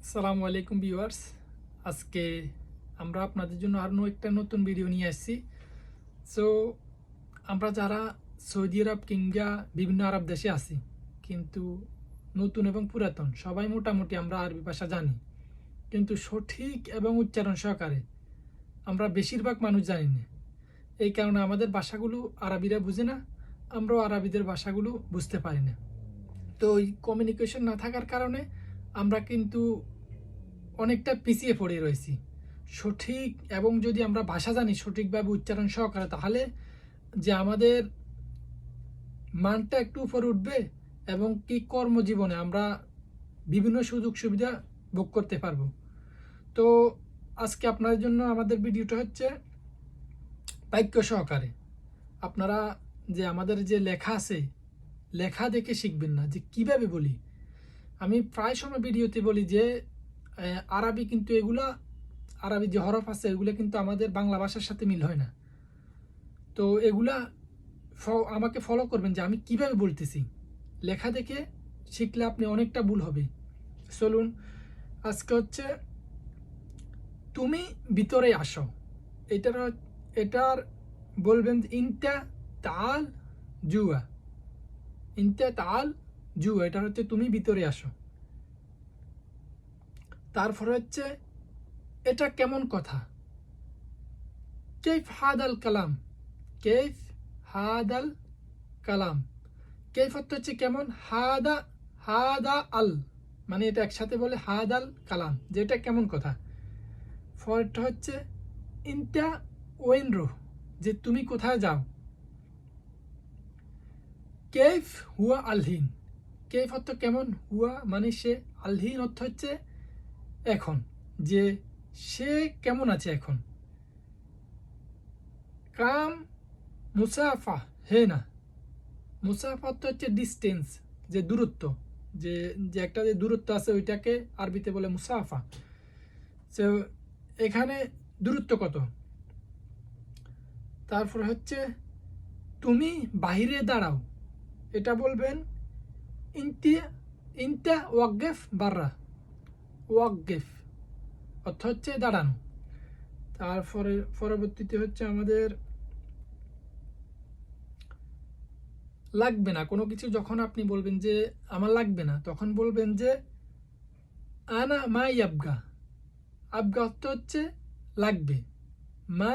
আসসালামু আলাইকুম ভিউয়ার্স। আজকে আমরা আপনাদের জন্য আরও একটা নতুন ভিডিও নিয়ে আসছি। সো আমরা যারা সৌদি আরব কিংবা বিভিন্ন আরব দেশে আছি, কিন্তু নতুন এবং পুরাতন সবাই মোটামুটি আমরা আরবি ভাষা জানি, কিন্তু সঠিক এবং উচ্চারণ সহকারে আমরা বেশিরভাগ মানুষ জানি না। এই কারণে আমাদের ভাষাগুলো আরবিরা বুঝে না, আমরাও আরবিদের ভাষাগুলো বুঝতে পারি না। তো এই কমিউনিকেশন না থাকার কারণে আমরা কিন্তু অনেকটা পিছিয়ে পড়ে রয়েছি। সঠিক এবং যদি আমরা ভাষা জানি সঠিকভাবে উচ্চারণ সহকারে, তাহলে যে আমাদের মানটা একটু উপরে উঠবে এবং কি কর্মজীবনে আমরা বিভিন্ন সুযোগ সুবিধা ভোগ করতে পারবো। তো আজকে আপনাদের জন্য আমাদের ভিডিওটা হচ্ছে বাক্য সহকারে। আপনারা যে আমাদের যে লেখা আছে, লেখা দেখে শিখবেন না যে কিভাবে বলি। আমি প্রায় সময় ভিডিওতে বলি যে আরবি কিন্তু আরবি যে হরফ আছে এগুলো কিন্তু আমাদের বাংলা ভাষার সাথে মিল হয় না। তো এগুলা আমাকে ফলো করবেন যে আমি কিভাবে বলতেছি। লেখা দেখে শিখলে আপনি অনেকটা ভুল হবে। চলুন, আজকে হচ্ছে তুমি ভিতরে আসো। এটার বলবেন ইনতা তাল জুয়া। ইনতা তাল জুয়া, এটা হচ্ছে তুমি ভিতরে আসো। তারপরে হচ্ছে এটা কেমন কথা, কেফ হাদাল কালাম। কেফ হাদাল কালাম, কেফ হচ্ছে কেমন, হাদা হাদা আল, মানে এটা একসাথে বলে হাদাল কালাম, যেটা কেমন কথা। ফরটা হচ্ছে ইনটা ওয়েন রো, যে তুমি কোথায় যাও। কেফ হুয়া আলহিন, কেফ অর্থ কেমন, হুয়া মানে সে, আলহিন অর্থ হচ্ছে এখন, যে সে কেমন আছে এখন। কাম মুসাফা হে না, মুসাফা তো হচ্ছে ডিস্টেন্স, যে দূরত্ব, যে যে একটা যে দূরত্ব আছে ওইটাকে আরবিতে বলে মুসাফা। তো এখানে দূরত্ব কত। তারপর হচ্ছে তুমি বাহিরে দাঁড়াও, এটা বলবেন ইনতা ওয়াকগেফ বাররা। ওয়াকগেফ অর্থ হচ্ছে দাঁড়ানো। তারপরে পরবর্তীতে হচ্ছে আমাদের লাগবে না কোনো কিছু। যখন আপনি বলবেন যে আমার লাগবে না, তখন বলবেন যে আনা মা ইয়াবগা। আবগা অর্থ হচ্ছে লাগবে, মা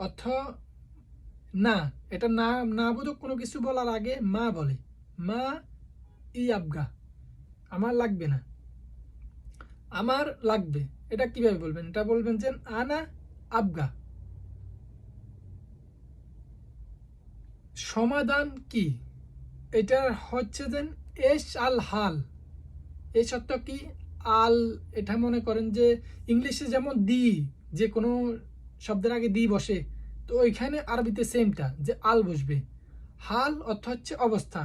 অর্থ না। এটা না না বোধক কোনো কিছু বলার আগে মা বলে, মা ই আবগা, আমার লাগবে না, আমার লাগবে। এটা কিভাবে বলবেন, এটা বলবেন যে আনা আবগা। সমাধান কি, এটা হচ্ছে যে এস আল হাল। এই সত্য কি, আল, এটা মনে করেন যে ইংলিশে যেমন দি, যে কোনো শব্দের আগে দি বসে, তো ওইখানে আরবিতে সেমটা, যে আল বসবে। হাল অর্থ হচ্ছে অবস্থা,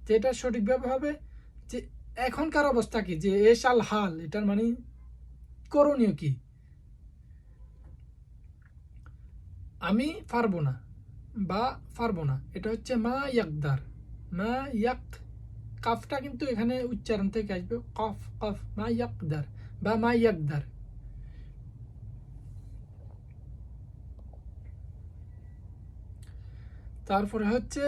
যেটা সঠিকভাবে হবে যে এখনকার অবস্থা কি, যে এস আল হাল, এটার মানে করণীয় কি। আমি পারবো না বা পারবো না, এটা হচ্ছে মা ইয়াকদার। মা ইয়াক, কাফটা কিন্তু এখানে উচ্চারণ থেকে আসবে, কফ কফ, মা ইয়াকদার বা মা ইয়াকদার। তারপরে হচ্ছে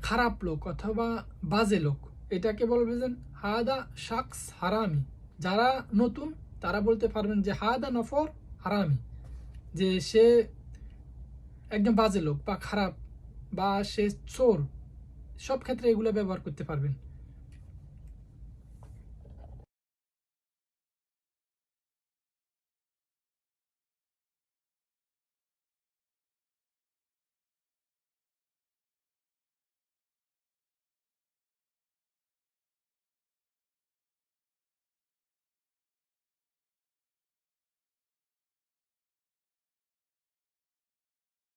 খারাপ লোক অথবা বাজে লোক, এটাকে বলবেন হাদা শাকস হারামি। যারা নতুন তারা বলতে পারবেন যে হাদা নফর হারামি, যে সে একজন বাজে লোক বা খারাপ, বা সে চোর। সব ক্ষেত্রে এগুলো ব্যবহার করতে পারবেন।